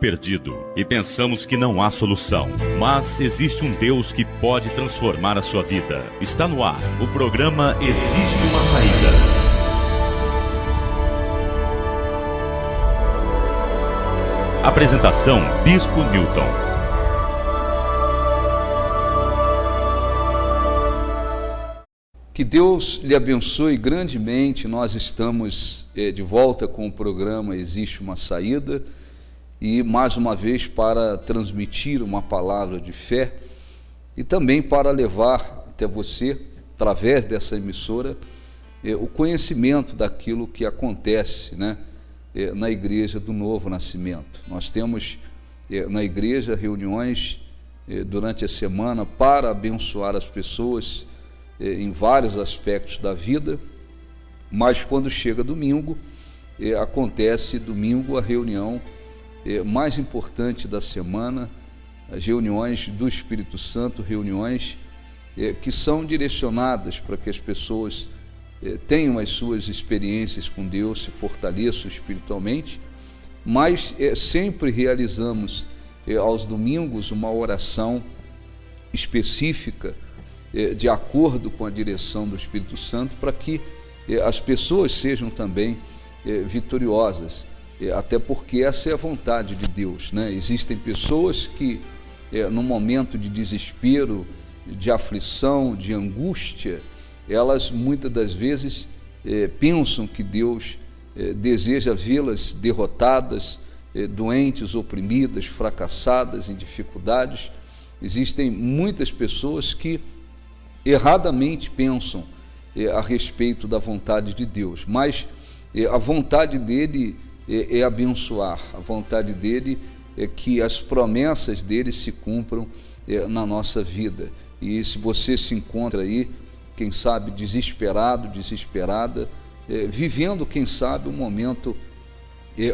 perdido e pensamos que não há solução. Mas existe um Deus que pode transformar a sua vida. Está no ar o programa Existe uma Saída. Apresentação: Bispo Newton. Que Deus lhe abençoe grandemente. Nós estamos de volta com o programa Existe uma Saída e mais uma vez para transmitir uma palavra de fé e também para levar até você, através dessa emissora, o conhecimento daquilo que acontece, na Igreja do Novo Nascimento. Nós temos na igreja reuniões durante a semana para abençoar as pessoas em vários aspectos da vida, mas quando chega domingo, acontece domingo a reunião mais importante da semana, as reuniões do Espírito Santo, reuniões que são direcionadas para que as pessoas tenham as suas experiências com Deus, se fortaleçam espiritualmente, mas sempre realizamos aos domingos uma oração específica de acordo com a direção do Espírito Santo, para que as pessoas sejam também vitoriosas, até porque essa é a vontade de Deus, Existem pessoas que, no momento de desespero, de aflição, de angústia, elas muitas das vezes pensam que Deus deseja vê-las derrotadas, doentes, oprimidas, fracassadas, em dificuldades. Existem muitas pessoas que erradamente pensam a respeito da vontade de Deus, mas a vontade dele é abençoar, a vontade dele é que as promessas dele se cumpram na nossa vida. E se você se encontra aí, quem sabe desesperado, desesperada, vivendo, quem sabe, um momento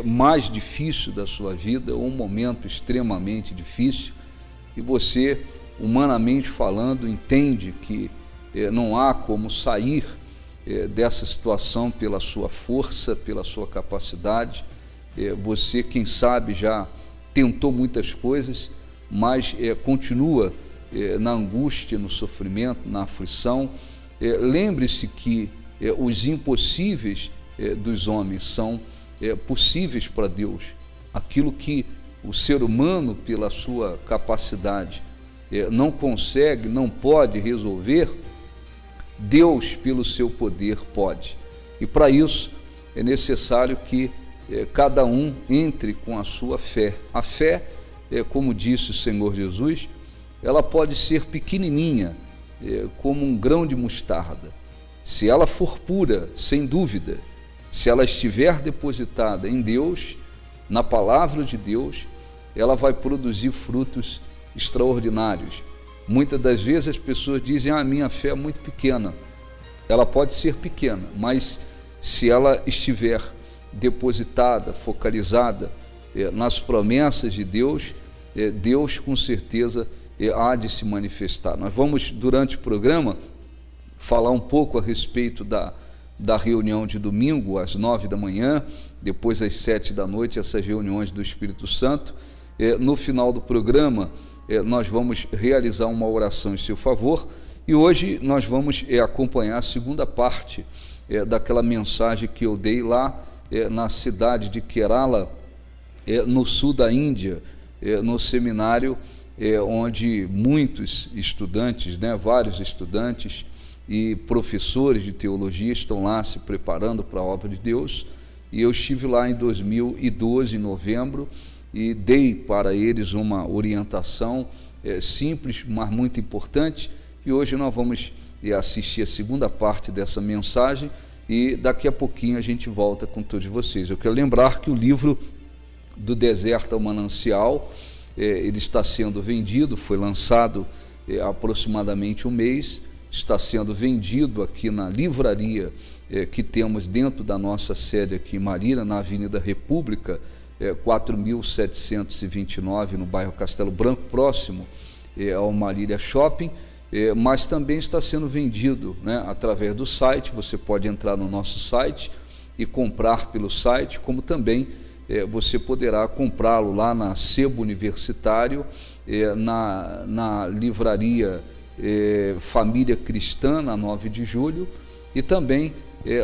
mais difícil da sua vida, ou um momento extremamente difícil, e você, humanamente falando, entende que não há como sair dessa situação pela sua força, pela sua capacidade. Você, quem sabe, já tentou muitas coisas, mas continua na angústia, no sofrimento, na aflição. Lembre-se que os impossíveis dos homens são possíveis para Deus. Aquilo que o ser humano, pela sua capacidade, não consegue, não pode resolver, Deus, pelo seu poder, pode. E para isso é necessário que cada um entre com a sua fé. A fé, como disse o Senhor Jesus, ela pode ser pequenininha, como um grão de mostarda. Se ela for pura, sem dúvida, se ela estiver depositada em Deus, na palavra de Deus, ela vai produzir frutos extraordinários. Muitas das vezes as pessoas dizem: a minha fé é muito pequena. Ela pode ser pequena, mas se ela estiver depositada, focalizada nas promessas de Deus, Deus com certeza há de se manifestar. Nós vamos, durante o programa, falar um pouco a respeito da reunião de domingo, às 9 da manhã, depois às 7 da noite, essas reuniões do Espírito Santo. No final do programa, nós vamos realizar uma oração em seu favor, e hoje nós vamos acompanhar a segunda parte daquela mensagem que eu dei lá na cidade de Kerala, no sul da Índia, no seminário onde muitos estudantes, vários estudantes e professores de teologia estão lá se preparando para a obra de Deus. E eu estive lá em 2012, em novembro, e dei para eles uma orientação simples, mas muito importante. E hoje nós vamos assistir a segunda parte dessa mensagem, e daqui a pouquinho a gente volta com todos vocês. Eu quero lembrar que o livro Do Deserto ao Manancial, ele está sendo vendido, foi lançado há aproximadamente um mês, está sendo vendido aqui na livraria que temos dentro da nossa sede aqui em Marília, na Avenida República, 4.729, no bairro Castelo Branco, próximo ao Marília Shopping, mas também está sendo vendido através do site. Você pode entrar no nosso site e comprar pelo site, como também você poderá comprá-lo lá na Sebo Universitário, na livraria Família Cristã, na 9 de julho, e também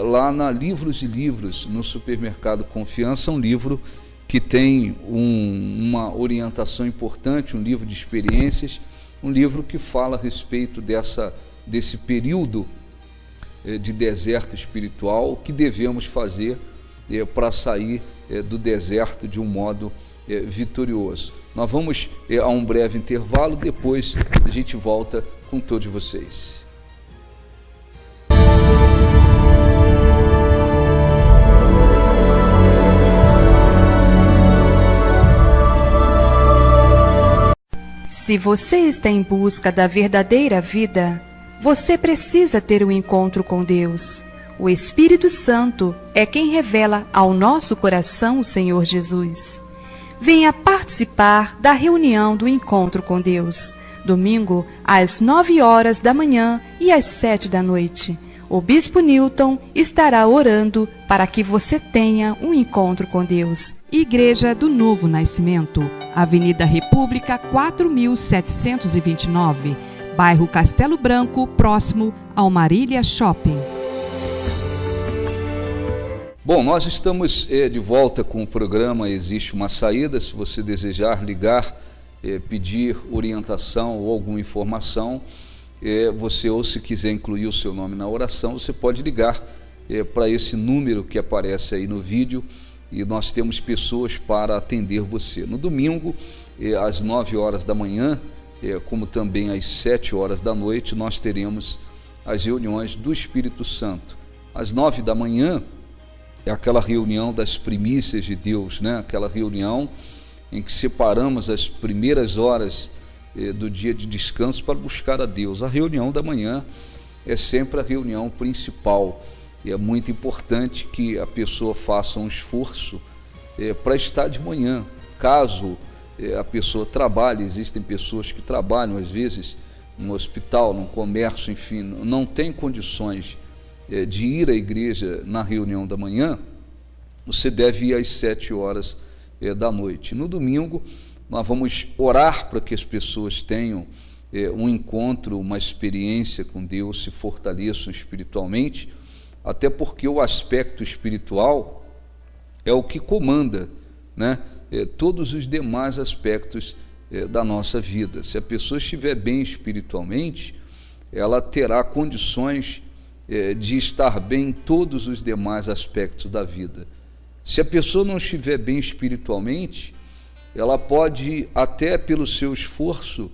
lá na Livros e Livros, no supermercado Confiança, um livro que tem uma orientação importante, um livro de experiências, um livro que fala a respeito desse período de deserto espiritual, o que devemos fazer para sair do deserto de um modo vitorioso. Nós vamos a um breve intervalo, depois a gente volta com todos vocês. Se você está em busca da verdadeira vida, você precisa ter um encontro com Deus. O Espírito Santo é quem revela ao nosso coração o Senhor Jesus. Venha participar da reunião do Encontro com Deus, domingo às 9 horas da manhã e às 7 da noite. O Bispo Newton estará orando para que você tenha um encontro com Deus. Igreja do Novo Nascimento, Avenida República 4729, bairro Castelo Branco, próximo ao Marília Shopping. Bom, nós estamos de volta com o programa Existe uma Saída. Se você desejar ligar, pedir orientação ou alguma informação, você, ou se quiser incluir o seu nome na oração, você pode ligar para esse número que aparece aí no vídeo, e nós temos pessoas para atender você. No domingo, às 9 horas da manhã, como também às 7 horas da noite, nós teremos as reuniões do Espírito Santo. Às 9 da manhã, é aquela reunião das primícias de Deus, né? Aquela reunião em que separamos as primeiras horas do dia de descanso para buscar a Deus. A reunião da manhã é sempre a reunião principal, e é muito importante que a pessoa faça um esforço para estar de manhã. Caso a pessoa trabalhe, existem pessoas que trabalham às vezes no hospital, no comércio, enfim, não tem condições de ir à igreja na reunião da manhã, você deve ir às 7 horas da noite. No domingo, nós vamos orar para que as pessoas tenham um encontro, uma experiência com Deus, se fortaleçam espiritualmente, até porque o aspecto espiritual é o que comanda, né, todos os demais aspectos da nossa vida. Se a pessoa estiver bem espiritualmente, ela terá condições de estar bem em todos os demais aspectos da vida. Se a pessoa não estiver bem espiritualmente, ela pode, até pelo seu esforço,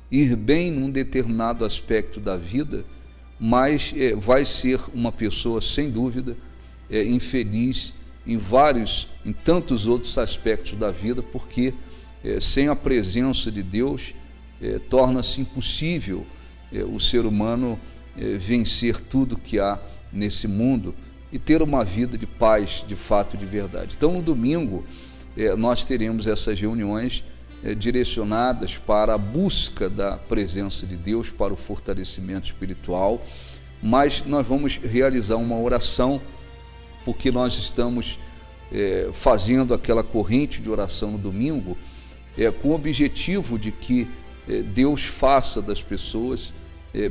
ir bem num determinado aspecto da vida, mas vai ser uma pessoa, sem dúvida, infeliz em tantos outros aspectos da vida, porque sem a presença de Deus, torna-se impossível o ser humano vencer tudo que há nesse mundo e ter uma vida de paz, de fato, de verdade. Então, no domingo, nós teremos essas reuniões direcionadas para a busca da presença de Deus, para o fortalecimento espiritual, mas nós vamos realizar uma oração, porque nós estamos fazendo aquela corrente de oração no domingo, com o objetivo de que Deus faça das pessoas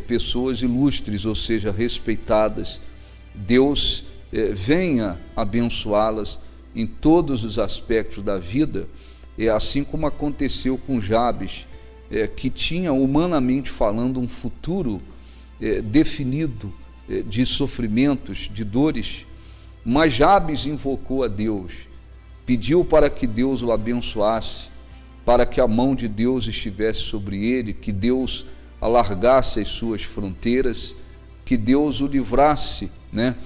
pessoas ilustres, ou seja, respeitadas. Deus venha abençoá-las em todos os aspectos da vida, assim como aconteceu com Jabes, que tinha, humanamente falando, um futuro definido de sofrimentos, de dores, mas Jabes invocou a Deus, pediu para que Deus o abençoasse, para que a mão de Deus estivesse sobre ele, que Deus alargasse as suas fronteiras, que Deus o livrasse, né,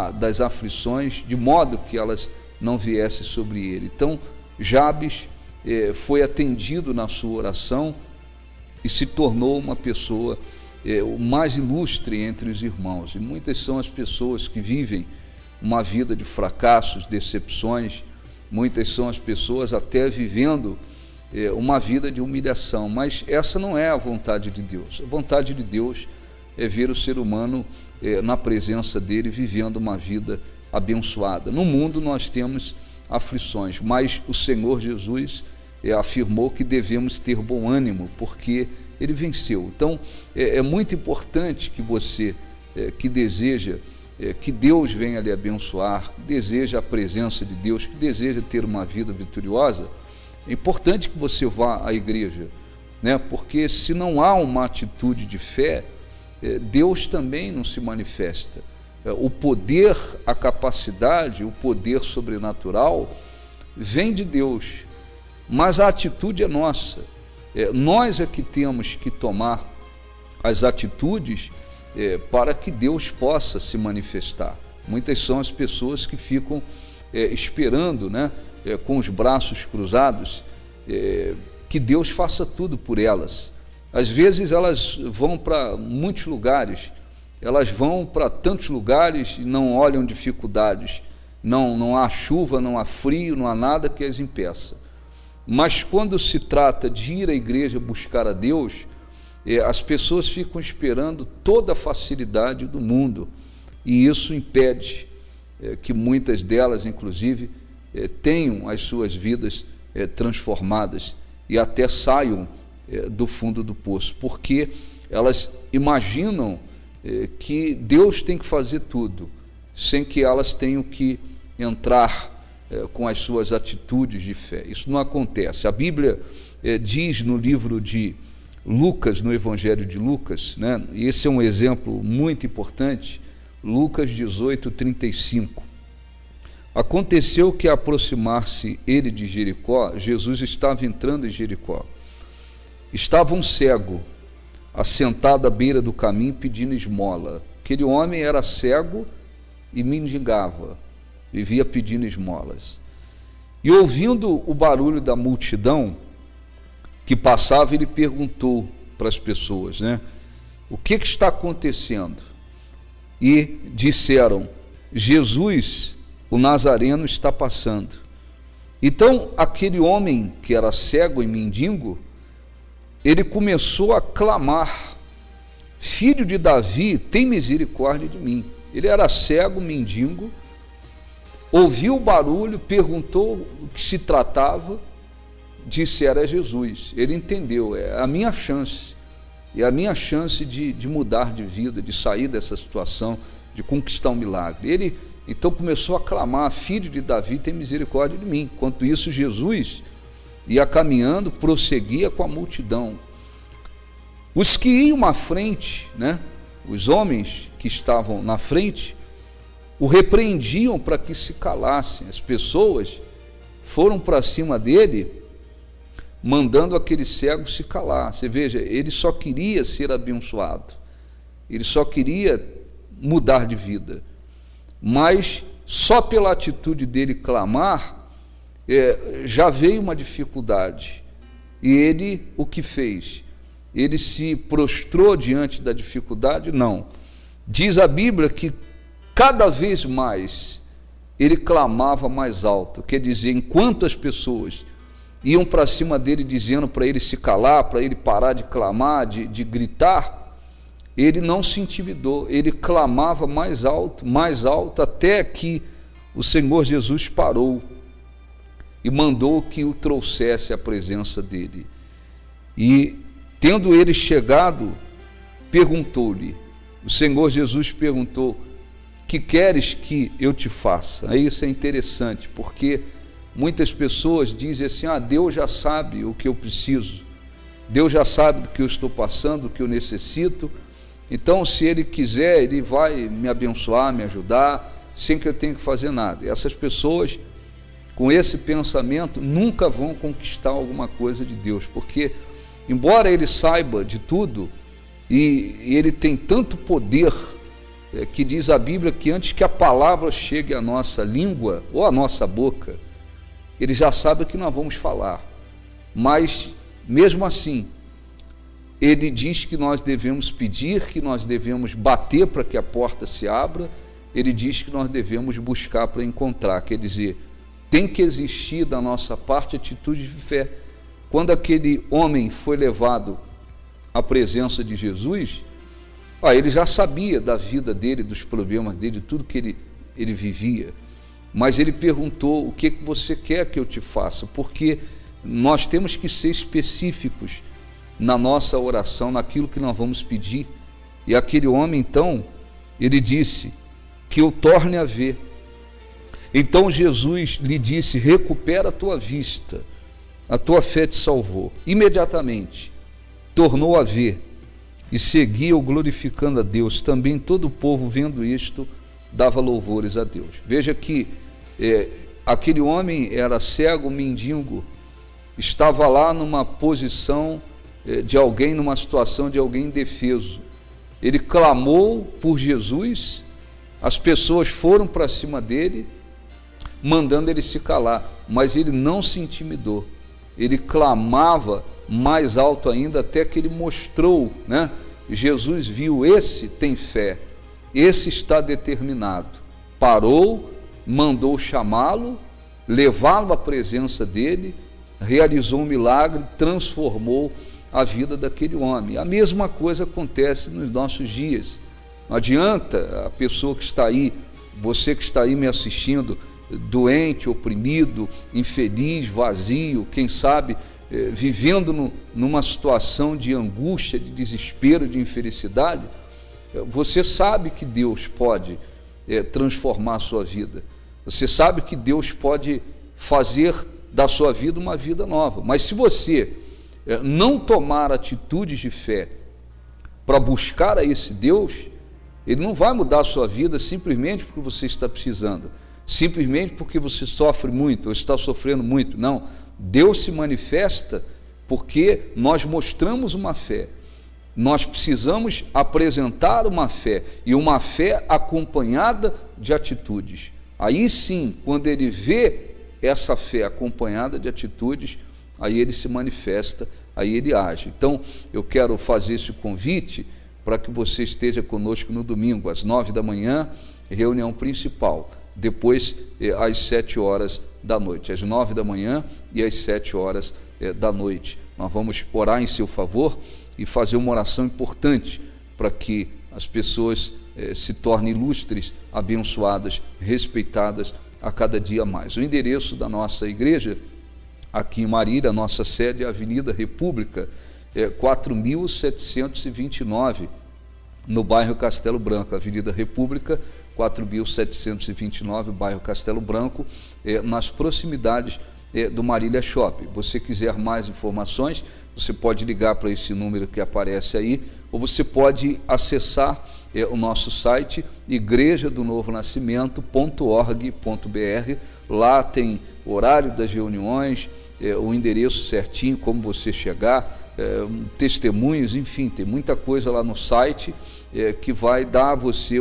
das aflições, de modo que elas não viessem sobre ele. Então, Jabes foi atendido na sua oração e se tornou uma pessoa o mais ilustre entre os irmãos. E muitas são as pessoas que vivem uma vida de fracassos, decepções, muitas são as pessoas até vivendo uma vida de humilhação, mas essa não é a vontade de Deus. A vontade de Deus é ver o ser humano na presença dele, vivendo uma vida abençoada. No mundo nós temos aflições, mas o Senhor Jesus afirmou que devemos ter bom ânimo, porque Ele venceu. Então, é muito importante que você, que deseja que Deus venha lhe abençoar, que deseja a presença de Deus, que deseja ter uma vida vitoriosa, é importante que você vá à igreja, né? Porque se não há uma atitude de fé, Deus também não se manifesta. O poder, a capacidade, o poder sobrenatural vem de Deus, mas a atitude é nossa. Nós é que temos que tomar as atitudes para que Deus possa se manifestar. Muitas são as pessoas que ficam esperando, né, com os braços cruzados, que Deus faça tudo por elas. Às vezes elas vão para muitos lugares, elas vão para tantos lugares e não olham dificuldades, não há chuva, não há frio, não há nada que as impeça. Mas quando se trata de ir à igreja buscar a Deus, as pessoas ficam esperando toda a facilidade do mundo, e isso impede que muitas delas, inclusive, tenham as suas vidas transformadas e até saiam do fundo do poço, porque elas imaginam que Deus tem que fazer tudo, sem que elas tenham que entrar com as suas atitudes de fé. Isso não acontece. A Bíblia diz no livro de Lucas, no Evangelho de Lucas, né? E esse é um exemplo muito importante, Lucas 18:35. Aconteceu que, ao aproximar-se ele de Jericó, Jesus estava entrando em Jericó. Estava um cego, assentado à beira do caminho, pedindo esmola. Aquele homem era cego e mendigava, vivia pedindo esmolas. E ouvindo o barulho da multidão que passava, ele perguntou para as pessoas, né, o que está acontecendo? E disseram: Jesus, o Nazareno, está passando. Então, aquele homem que era cego e mendigo, ele começou a clamar: Filho de Davi, tem misericórdia de mim. Ele era cego, mendigo, ouviu o barulho, perguntou o que se tratava, disse: era Jesus. Ele entendeu, é a minha chance, é a minha chance de mudar de vida, de sair dessa situação, de conquistar um milagre. Ele então começou a clamar: Filho de Davi, tem misericórdia de mim. Enquanto isso, Jesus ia caminhando, prosseguia com a multidão. Os que iam à frente, né, os homens que estavam na frente, o repreendiam para que se calassem. As pessoas foram para cima dele, mandando aquele cego se calar. Você veja, ele só queria ser abençoado, ele só queria mudar de vida, mas só pela atitude dele clamar, já veio uma dificuldade. E ele, o que fez? Ele se prostrou diante da dificuldade? Não. Diz a Bíblia que cada vez mais ele clamava mais alto, quer dizer, enquanto as pessoas iam para cima dele dizendo para ele se calar, para ele parar de clamar, de gritar, ele não se intimidou, ele clamava mais alto, até que o Senhor Jesus parou e mandou que o trouxesse à presença dele. E, tendo ele chegado, perguntou-lhe, o Senhor Jesus perguntou: que queres que eu te faça? Aí isso é interessante, porque muitas pessoas dizem assim: Deus já sabe o que eu preciso, Deus já sabe do que eu estou passando, do que eu necessito, então se Ele quiser, Ele vai me abençoar, me ajudar, sem que eu tenha que fazer nada. E essas pessoas, com esse pensamento, nunca vão conquistar alguma coisa de Deus, porque, embora ele saiba de tudo, e ele tem tanto poder, que diz a Bíblia que antes que a palavra chegue à nossa língua ou à nossa boca, ele já sabe o que nós vamos falar. Mas, mesmo assim, ele diz que nós devemos pedir, que nós devemos bater para que a porta se abra, ele diz que nós devemos buscar para encontrar. Quer dizer, tem que existir da nossa parte atitude de fé. Quando aquele homem foi levado à presença de Jesus, ele já sabia da vida dele, dos problemas dele, de tudo que ele vivia. mas ele perguntou: o que você quer que eu te faça? Porque nós temos que ser específicos na nossa oração, naquilo que nós vamos pedir. E aquele homem, então, ele disse: que eu torne a ver. Então Jesus lhe disse: recupera a tua vista, a tua fé te salvou. Imediatamente tornou a ver e seguiu glorificando a Deus. Também todo o povo, vendo isto, dava louvores a Deus. Veja que aquele homem era cego, mendigo, estava lá numa posição de alguém, numa situação de alguém indefeso. Ele clamou por Jesus, as pessoas foram para cima dele, mandando ele se calar, mas ele não se intimidou. Ele clamava mais alto ainda, até que ele mostrou, né? Jesus viu: esse tem fé, esse está determinado. Parou, mandou chamá-lo, levá-lo à presença dele, realizou um milagre, transformou a vida daquele homem. A mesma coisa acontece nos nossos dias. Não adianta a pessoa que está aí, você que está aí me assistindo, doente, oprimido, infeliz, vazio, quem sabe vivendo numa situação de angústia, de desespero, de infelicidade. Você sabe que Deus pode transformar a sua vida. Você sabe que Deus pode fazer da sua vida uma vida nova. Mas se você não tomar atitudes de fé para buscar a esse Deus, Ele não vai mudar a sua vida simplesmente porque você está precisando, simplesmente porque você sofre muito ou está sofrendo muito. Não, Deus se manifesta porque nós mostramos uma fé. Nós precisamos apresentar uma fé, e uma fé acompanhada de atitudes. Aí sim, quando Ele vê essa fé acompanhada de atitudes, aí Ele se manifesta, aí Ele age. Então, eu quero fazer esse convite para que você esteja conosco no domingo, às 9 da manhã, reunião principal. Depois, às 7 horas da noite, às 9 da manhã e às 7 horas da noite. Nós vamos orar em seu favor e fazer uma oração importante para que as pessoas se tornem ilustres, abençoadas, respeitadas a cada dia mais. O endereço da nossa igreja, aqui em Marília, a nossa sede é a Avenida República, 4729, no bairro Castelo Branco. Avenida República, 4729, bairro Castelo Branco, nas proximidades do Marília Shopping. Você quiser mais informações, você pode ligar para esse número que aparece aí, ou você pode acessar o nosso site, igrejadonovo-nascimento.org.br. Lá tem horário das reuniões, o endereço certinho, como você chegar, testemunhos, enfim, tem muita coisa lá no site que vai dar a você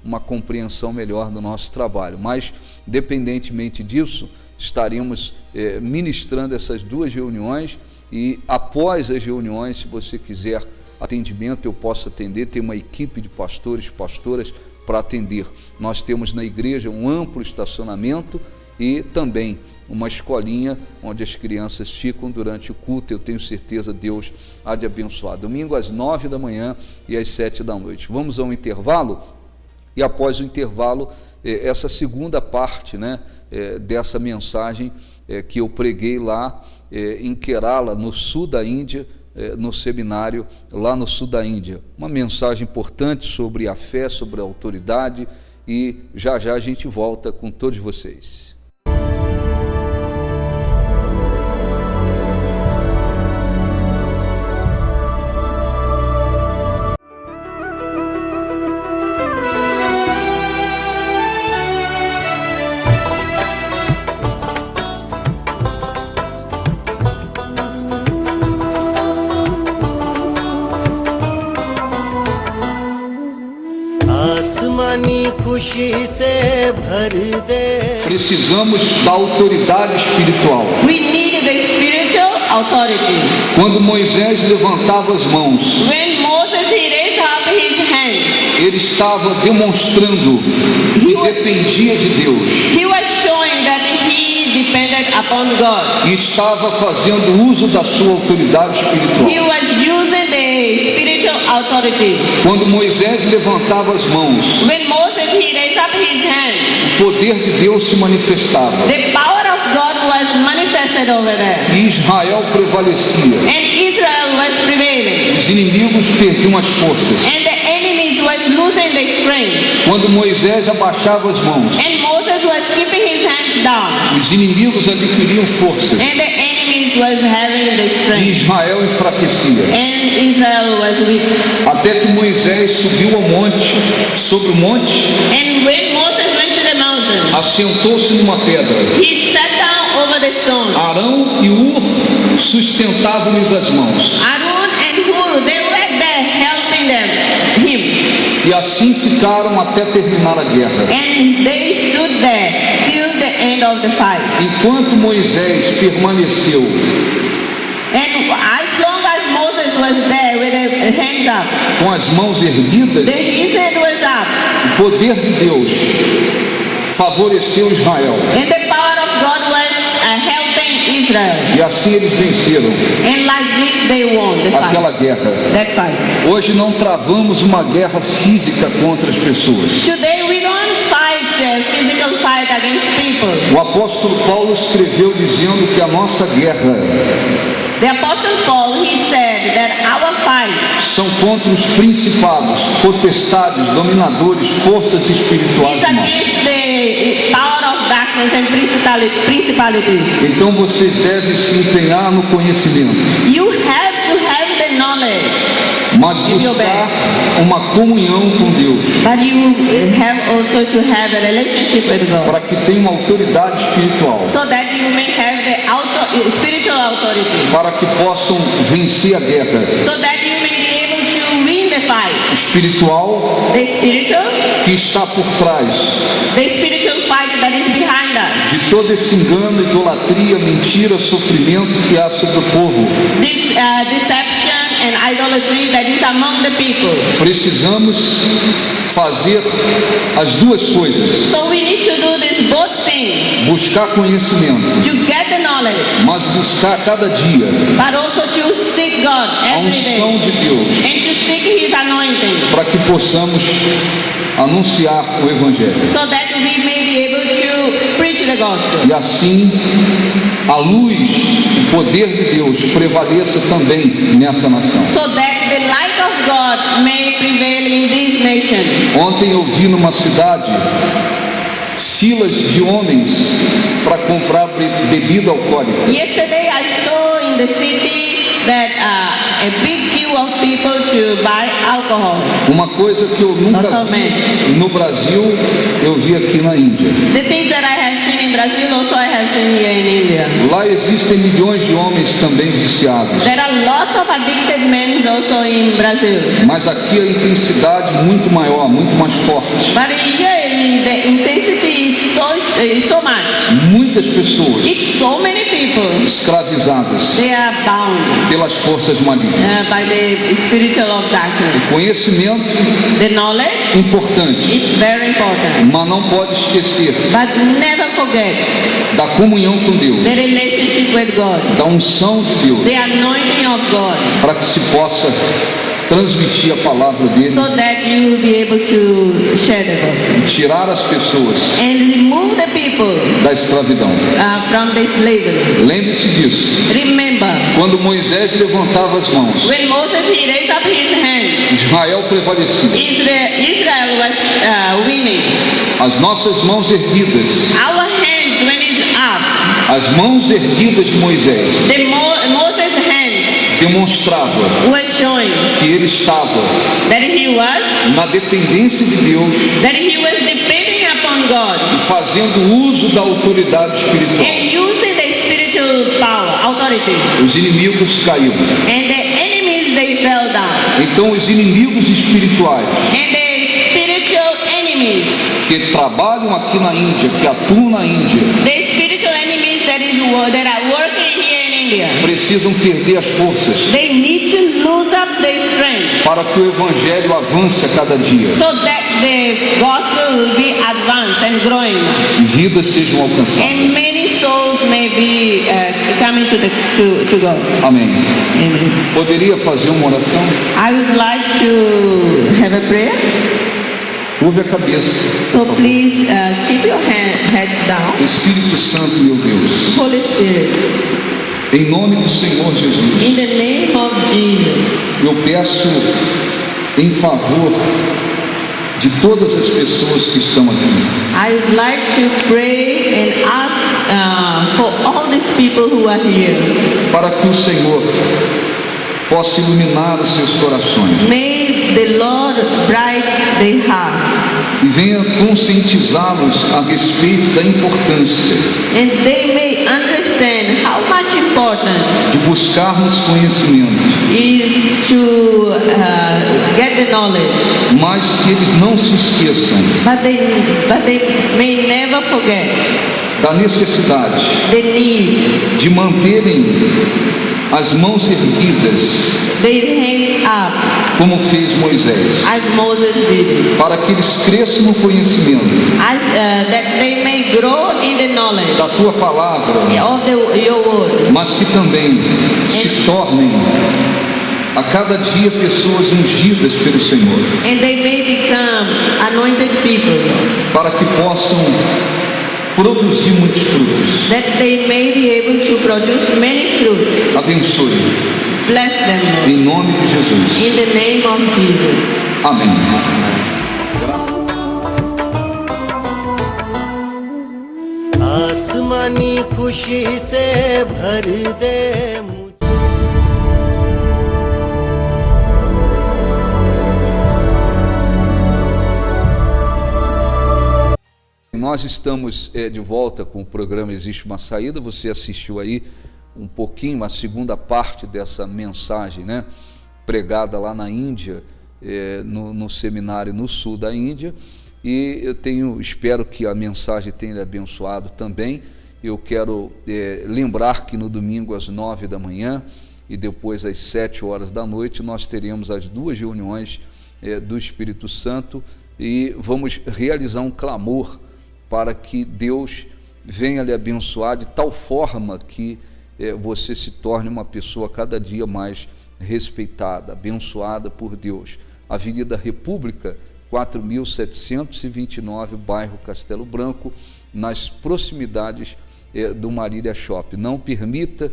uma compreensão melhor do nosso trabalho. Mas, independentemente disso, estaremos ministrando essas duas reuniões, e após as reuniões, se você quiser atendimento, eu posso atender. Tem uma equipe de pastores, pastoras para atender. Nós temos na igreja um amplo estacionamento e também uma escolinha onde as crianças ficam durante o culto. Eu tenho certeza Deus há de abençoar. Domingo às 9 da manhã e às 7 da noite. Vamos a um intervalo, e após o intervalo, essa segunda parte, né, dessa mensagem que eu preguei lá em Kerala, no sul da Índia, no seminário lá no sul da Índia. Uma mensagem importante sobre a fé, sobre a autoridade, e já já a gente volta com todos vocês. Precisamos da autoridade espiritual. We need the spiritual authority. Quando Moisés levantava as mãos, When Moses he raised up his hands, ele estava demonstrando que dependia de Deus. He was showing that he depended upon God. E estava fazendo uso da sua autoridade espiritual. He was using the spiritual authority. Quando Moisés levantava as mãos, When Moses he raised up his hand, o poder de Deus se manifestava. the power of God was manifested over there. E Israel prevalecia. And Israel was prevailing. Os inimigos perdiam as forças. And the enemies was losing their strength. Quando Moisés abaixava as mãos, And Moses was keeping his hands down. os inimigos adquiriam forças. And the enemies was having the E strength. Israel enfraquecia. And Israel was weak. Até que Moisés subiu ao monte, sobre o monte, And when Moses went to the mountain, assentou-se numa pedra. he sat down over the stone. Arão e Ur sustentavam-lhes as mãos. Aaron and Hur, they were there helping him. E assim ficaram até terminar a guerra. And they stood there till the end of the fight. Enquanto Moisés permaneceu And as long as Moses was there with the hands up, com as mãos erguidas, his hand was up, o poder de Deus favoreceu Israel. and the power of God was helping Israel. E assim eles venceram And like this, they won the aquela fight. guerra. That fight. Hoje não travamos uma guerra física contra as pessoas. Today we don't fight physical fight against people. O apóstolo Paulo escreveu dizendo que a nossa guerra The Apostle Paul, he said that our fights são contra os principados, potestades, dominadores, forças espirituais is do mal. against the power of darkness and principalities. Então vocês devem se empenhar no conhecimento, You have to have the knowledge, mas buscar uma comunhão com Deus, but you have also to have a relationship with God, para que tenham autoridade espiritual, so that you may have the spiritual authority, para que possam vencer a guerra so that you may be able to win the fight. espiritual The spiritual por trás fight that is behind us. de todo esse engano, idolatria, mentira, sofrimento que há sobre o povo. This deception and idolatry that is among the people. Precisamos fazer as duas coisas: So we need to do these both things, buscar conhecimento, to get the knowledge, mas buscar cada dia but also to seek God a every unção day, de Deus, and to seek His anointing, para que possamos anunciar o Evangelho. so that we may be able to preach the gospel. E assim, a luz, o poder de Deus prevaleça também nessa nação. So that the light of God may prevail in this nation. Ontem eu vi numa cidade filas de homens para comprar bebida alcoólica. Yesterday I saw in the city that a big queue of people to buy alcohol. Uma coisa que eu nunca vi no Brasil, eu vi aqui na Índia. The things that I have seen in Brazil also I have seen here in India. Lá existem milhões de homens também viciados. There are lots of addicted men also in Brazil. Mas aqui a intensidade muito maior, muito mais forte. But here the intensity is so much. Muitas pessoas It's so many people. escravizadas They are bound pelas forças malignas. by the spiritual of darkness. Conhecimento The knowledge, importante, it's very important. mas não pode esquecer But never forget da comunhão com Deus, the relationship with God, da unção de Deus, the anointing of God, para que se possa transmitir a palavra dele, so that you will be able to share the gospel tirar as pessoas and remove the people da escravidão. from the slavery. Lembre-se disso. Remember, Quando Moisés levantava as mãos, when Moses he raised up his hands, Israel prevalecia. Israel was winning. As nossas mãos erguidas, Our hands when it's up, as mãos erguidas de Moisés, Moses' hands demonstrava was showing que ele estava that he was na dependência de Deus depending upon God e fazendo uso da autoridade espiritual. and using the spiritual power, authority. Os inimigos caíram. And the enemies they fell down. Então os inimigos espirituais And the spiritual enemies, que trabalham aqui na Índia, que atuam na Índia, the spiritual enemies that are working here in India, precisam perder as forças they need to lose up their strength para que o evangelho avance a cada dia so that the gospel will be advanced and growing much, e vidas sejam alcançadas. and many souls may be coming to God. Amém. Amen. Poderia fazer uma oração? I would like to have a prayer. Curve a cabeça. So please keep your heads down. Espírito Santo, meu Deus, Holy Spirit, em nome do Senhor Jesus, in the name of Jesus, eu peço em favor de todas as pessoas que estão aqui, I would like to pray and ask for all these people who are here. para que o Senhor possa iluminar os seus corações May the Lord bright their hearts, e venha conscientizá-los a respeito da importância and they may understand how much important de buscarmos conhecimento, is to get the knowledge, mas que eles não se esqueçam but they may never forget da necessidade the need, de manterem as mãos erguidas, their hands up, como fez Moisés, as Moses did, para que eles cresçam no conhecimento as that they may grow in the knowledge da tua palavra, of your word, mas que também se tornem a cada dia pessoas ungidas pelo Senhor, and they may become anointed people, para que possam produzir muitos frutos. that they may be able to produce many fruits. Abençoe, Bless them, Lord. em nome de Jesus. In the name of Jesus. Amém. आसमानी खुशी से भर दे मुझे। Nós estamos de volta com o programa Existe uma Saída. Você assistiu aí um pouquinho, a segunda parte dessa mensagem, né, pregada lá na Índia, no seminário no sul da Índia, e eu espero que a mensagem tenha lhe abençoado também. Eu quero lembrar que no domingo às 9 da manhã e depois às 7 horas da noite nós teremos as duas reuniões do Espírito Santo e vamos realizar um clamor para que Deus venha lhe abençoar de tal forma que você se torne uma pessoa cada dia mais respeitada, abençoada por Deus. Avenida República, 4.729, bairro Castelo Branco, nas proximidades do Marília Shopping. Não permita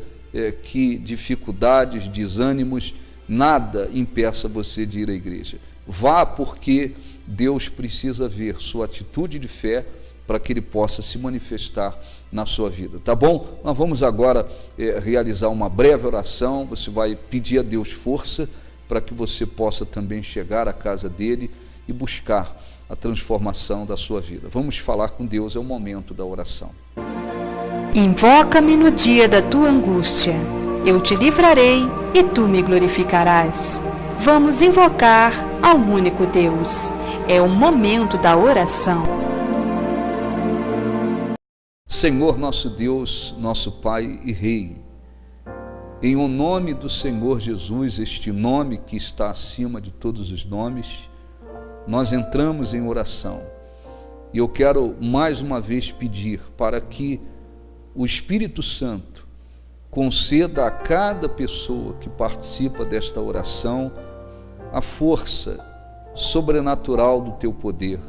que dificuldades, desânimos, nada impeça você de ir à igreja. Vá, porque Deus precisa ver sua atitude de fé para que Ele possa se manifestar na sua vida, tá bom? Nós vamos agora realizar uma breve oração. Você vai pedir a Deus força para que você possa também chegar à casa dEle e buscar a transformação da sua vida. Vamos falar com Deus, é o momento da oração. Invoca-me no dia da tua angústia, eu te livrarei e tu me glorificarás. Vamos invocar ao único Deus. É o momento da oração. Senhor nosso Deus, nosso Pai e Rei, em o nome do Senhor Jesus, este nome que está acima de todos os nomes, nós entramos em oração. E eu quero mais uma vez pedir para que o Espírito Santo conceda a cada pessoa que participa desta oração a força sobrenatural do teu poder,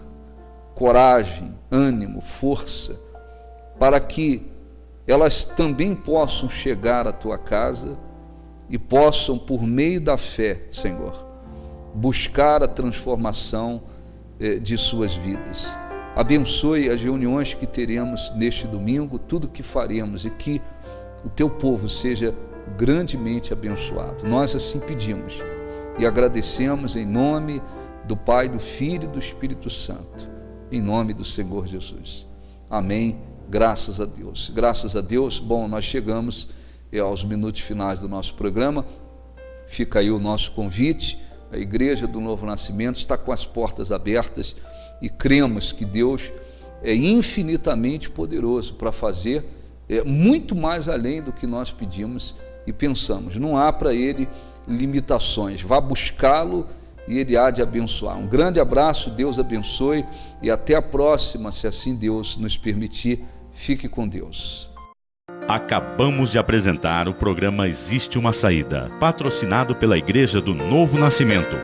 coragem, ânimo, força, para que elas também possam chegar à tua casa e possam, por meio da fé, Senhor, buscar a transformação de suas vidas. Abençoe as reuniões que teremos neste domingo, tudo que faremos, e que o teu povo seja grandemente abençoado. Nós assim pedimos e agradecemos em nome do Pai, do Filho e do Espírito Santo, em nome do Senhor Jesus. Amém. Graças a Deus. Graças a Deus. Bom, nós chegamos aos minutos finais do nosso programa. Fica aí o nosso convite. A Igreja do Novo Nascimento está com as portas abertas e cremos que Deus é infinitamente poderoso para fazer muito mais além do que nós pedimos e pensamos. Não há para Ele limitações. Vá buscá-lo e Ele há de abençoar. Um grande abraço, Deus abençoe e até a próxima, se assim Deus nos permitir. Fique com Deus. Acabamos de apresentar o programa Existe uma Saída, patrocinado pela Igreja do Novo Nascimento.